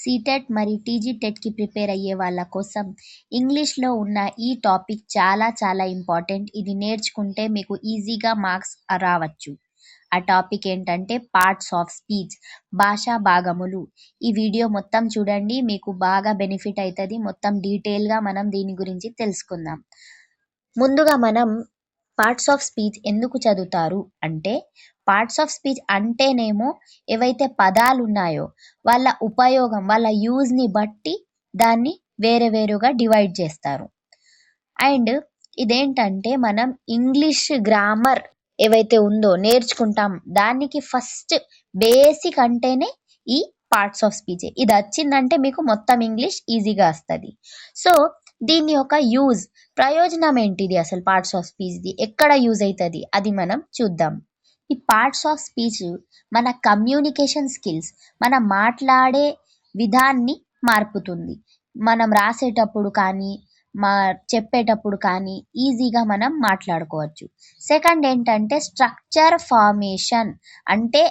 CTET మరియు టీజీటెట్కి prepare అయ్యే వాళ్ళ కోసం ఇంగ్లీష్లో ఉన్న ఈ టాపిక్ చాలా చాలా ఇంపార్టెంట్. ఇది నేర్చుకుంటే మీకు ఈజీగా మార్క్స్ రావచ్చు. ఆ టాపిక్ ఏంటంటే పార్ట్స్ ఆఫ్ స్పీచ్, భాషా భాగములు. ఈ వీడియో మొత్తం చూడండి, మీకు బాగా బెనిఫిట్ అవుతుంది. మొత్తం డీటెయిల్గా మనం దీని గురించి తెలుసుకుందాం. ముందుగా మనం పార్ట్స్ ఆఫ్ స్పీచ్ ఎందుకు చదువుతారు అంటే, పార్ట్స్ ఆఫ్ స్పీచ్ అంటేనేమో ఏవైతే పదాలు ఉన్నాయో వాళ్ళ ఉపయోగం, వాళ్ళ యూజ్ని బట్టి దాన్ని వేరే వేరుగా డివైడ్ చేస్తారు. అండ్ ఇదేంటంటే మనం ఇంగ్లీష్ గ్రామర్ ఏవైతే ఉందో నేర్చుకుంటాం, దానికి ఫస్ట్ బేసిక్ అంటేనే ఈ పార్ట్స్ ఆఫ్ స్పీచ్. ఇది వచ్చిందంటే మీకు మొత్తం ఇంగ్లీష్ ఈజీగా వస్తుంది. సో దీని యొక్క యూజ్, ప్రయోజనం ఏంటిది, అసలు పార్ట్స్ ఆఫ్ స్పీచ్ది ఎక్కడ యూజ్ అవుతుంది అది మనం చూద్దాం. ఈ పార్ట్స్ ఆఫ్ స్పీచ్ మన కమ్యూనికేషన్ స్కిల్స్, మన మాట్లాడే విధాన్ని మార్పుతుంది. మనం రాసేటప్పుడు కానీ చెప్పేటప్పుడు కానీ ఈజీగా మనం మాట్లాడుకోవచ్చు. సెకండ్ ఏంటంటే స్ట్రక్చర్ ఫార్మేషన్, అంటే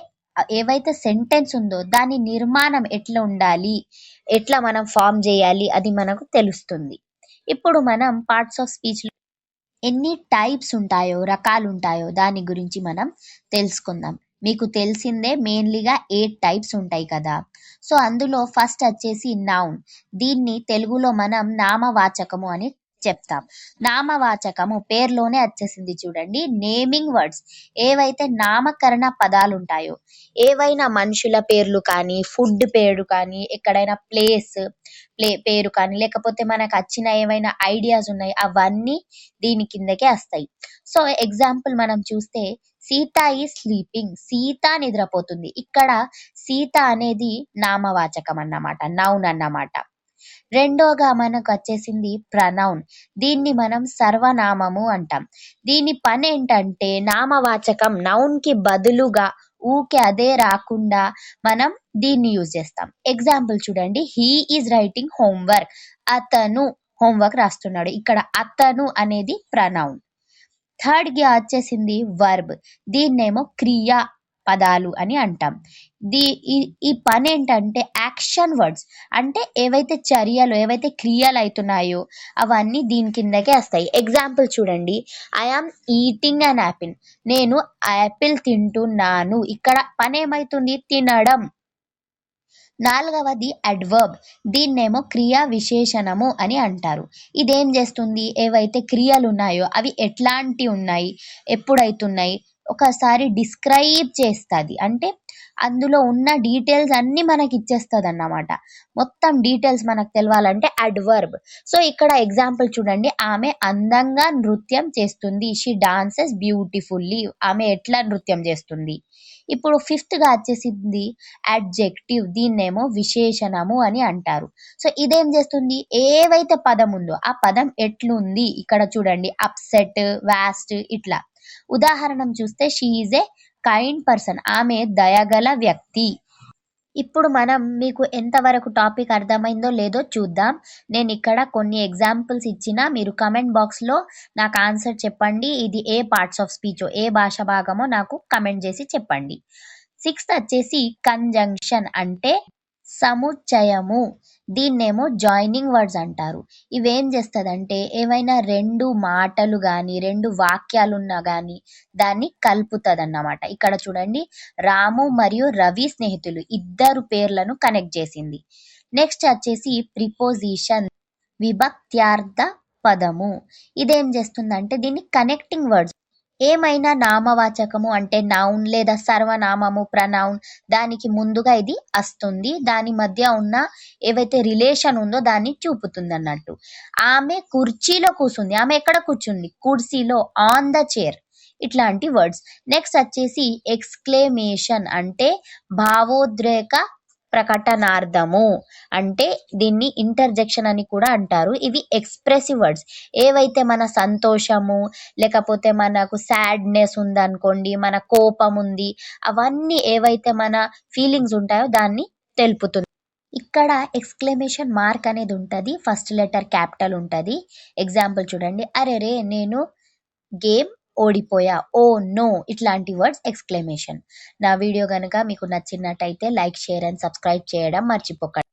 ఏవైతే సెంటెన్స్ ఉందో దాని నిర్మాణం ఎట్లా ఉండాలి, ఎట్లా మనం ఫామ్ చేయాలి అది మనకు తెలుస్తుంది. ఇప్పుడు మనం పార్ట్స్ ఆఫ్ స్పీచ్ ఎన్ని టైప్స్ ఉంటాయో, రకాలు ఉంటాయో దాని గురించి మనం తెలుసుకుందాం. మీకు తెలిసిందే మెయిన్లీగా 8 టైప్స్ ఉంటాయి కదా. సో అందులో ఫస్ట్ వచ్చేసి నౌన్. దీన్ని తెలుగులో మనం నామవాచకము అని చెప్తాం. నామవాచకము పేర్లోనే వచ్చేసింది చూడండి, నేమింగ్ వర్డ్స్. ఏవైతే నామకరణ పదాలు ఉంటాయో, ఏవైనా మనుషుల పేర్లు కానీ, ఫుడ్ పేరు కానీ, ఎక్కడైనా ప్లేస్ పేరు కానీ, లేకపోతే మనకు వచ్చిన ఏవైనా ఐడియాస్ ఉన్నాయి అవన్నీ దీని కిందకే వస్తాయి. సో ఎగ్జాంపుల్ మనం చూస్తే సీత ఈ స్లీపింగ్, సీత నిద్రపోతుంది. ఇక్కడ సీత అనేది నామవాచకం అన్నమాట, నౌన్ అన్నమాట. రెండోగా మనకు వచ్చేసింది ప్రనౌన్. దీన్ని మనం సర్వనామము అంటాం. దీని పని ఏంటంటే నామవాచకం నౌన్ కి బదులుగా ఊకే అదే రాకుండా మనం దీన్ని యూజ్ చేస్తాం. ఎగ్జాంపుల్ చూడండి, హీ ఈజ్ రైటింగ్ హోంవర్క్. అతను హోంవర్క్ రాస్తున్నాడు. ఇక్కడ అతను అనేది ప్రనౌన్. థర్డ్ గా వచ్చేసింది వర్బ్. దీన్నేమో క్రియా పదాలు అని అంటాం. ఈ పని ఏంటంటే యాక్షన్ వర్డ్స్, అంటే ఏవైతే చర్యలు, ఏవైతే క్రియలు అవుతున్నాయో అవన్నీ దీని కిందకే వస్తాయి. ఎగ్జాంపుల్ చూడండి, I am eating an apple. నేను యాపిల్ తింటున్నాను. ఇక్కడ పని ఏమైతుంది, తినడం. నాలుగవది అడ్వర్బ్. దీన్నేమో క్రియా విశేషణము అని అంటారు. ఇదేం చేస్తుంది, ఏవైతే క్రియలు ఉన్నాయో అవి ఎట్లాంటి ఉన్నాయి, ఎప్పుడైతున్నాయి ఒకసారి డిస్క్రైబ్ చేస్తుంది. అంటే అందులో ఉన్న డీటెయిల్స్ అన్నీ మనకి ఇచ్చేస్తుంది అన్నమాట. మొత్తం డీటెయిల్స్ మనకు తెలవాలంటే అడ్వర్బ్. సో ఇక్కడ ఎగ్జాంపుల్ చూడండి, ఆమె అందంగా నృత్యం చేస్తుంది. She dances beautifully. ఆమె ఎట్లా నృత్యం చేస్తుంది. ఇప్పుడు ఫిఫ్త్ గా వచ్చేసింది అడ్జెక్టివ్. దీన్నేమో విశేషణము అని అంటారు. సో ఇదేం చేస్తుంది, ఏవైతే పదం ఉందో ఆ పదం ఎట్లుంది, ఇక్కడ చూడండి అప్సెట్, వాస్ట్ ఇట్లా. ఉదాహరణ చూస్తే she is a kind person. ఆమె దయగల వ్యక్తి. ఇప్పుడు మనం మీకు ఎంతవరకు టాపిక్ అర్థమైందో లేదో చూద్దాం. నేను ఇక్కడ కొన్ని ఎగ్జాంపుల్స్ ఇచ్చిన, మీరు కమెంట్ బాక్స్లో నాకు ఆన్సర్ చెప్పండి. ఇది ఏ పార్ట్స్ ఆఫ్ స్పీచో, ఏ భాష భాగమో నాకు కమెంట్ చేసి చెప్పండి. సిక్స్త్ వచ్చేసి కంజంక్షన్, అంటే సముచ్చయము. దీన్నేమో జాయినింగ్ వర్డ్స్ అంటారు. ఇవేం చేస్తుందంటే ఏవైనా రెండు మాటలు కానీ, రెండు వాక్యాలున్నా కానీ దాన్ని కలుపుతుంది అన్నమాట. ఇక్కడ చూడండి, రాము మరియు రవి స్నేహితులు, ఇద్దరు పేర్లను కనెక్ట్ చేసింది. నెక్స్ట్ వచ్చేసి ప్రిపోజిషన్, విభక్త్యార్థ పదము. ఇదేం చేస్తుందంటే దీన్ని కనెక్టింగ్ వర్డ్స్. ఏమైనా నామవాచకము అంటే నౌన్ లేదా సర్వనామము ప్రనౌన్, దానికి ముందుగా ఇది వస్తుంది. దాని మధ్య ఉన్న ఏవైతే రిలేషన్ ఉందో దాన్ని చూపుతుంది అన్నట్టు. ఆమె కుర్చీలో కూర్చుంది. ఆమె ఎక్కడ కూర్చుంది, కుర్చీలో, ఆన్ ద చైర్. ఇట్లాంటి వర్డ్స్. నెక్స్ట్ వచ్చేసి ఎక్స్క్లేమేషన్, అంటే భావోద్రేక ప్రకటనార్థము, అంటే దీన్ని ఇంటర్జెక్షన్ అని కూడా అంటారు. ఇవి ఎక్స్ప్రెసివ్ వర్డ్స్. ఏవైతే మన సంతోషము, లేకపోతే మనకు సాడ్నెస్ ఉందనుకోండి, మన కోపం ఉంది, అవన్నీ ఏవైతే మన ఫీలింగ్స్ ఉంటాయో దాన్ని తెలుపుతుంది. ఇక్కడ ఎక్స్క్లమేషన్ మార్క్ అనేది ఉంటుంది. ఫస్ట్ లెటర్ క్యాపిటల్ ఉంటుంది. ఎగ్జాంపుల్ చూడండి, అరే రే నేను గేమ్ ఓడిపోయా, ఓ నో. ఇట్లాంటి వర్డ్స్ ఎక్స్క్లమేషన్. నా వీడియో కనుక మీకు నచ్చినట్టయితే లైక్, షేర్ అండ్ సబ్స్క్రైబ్ చేయడం మర్చిపోకండి.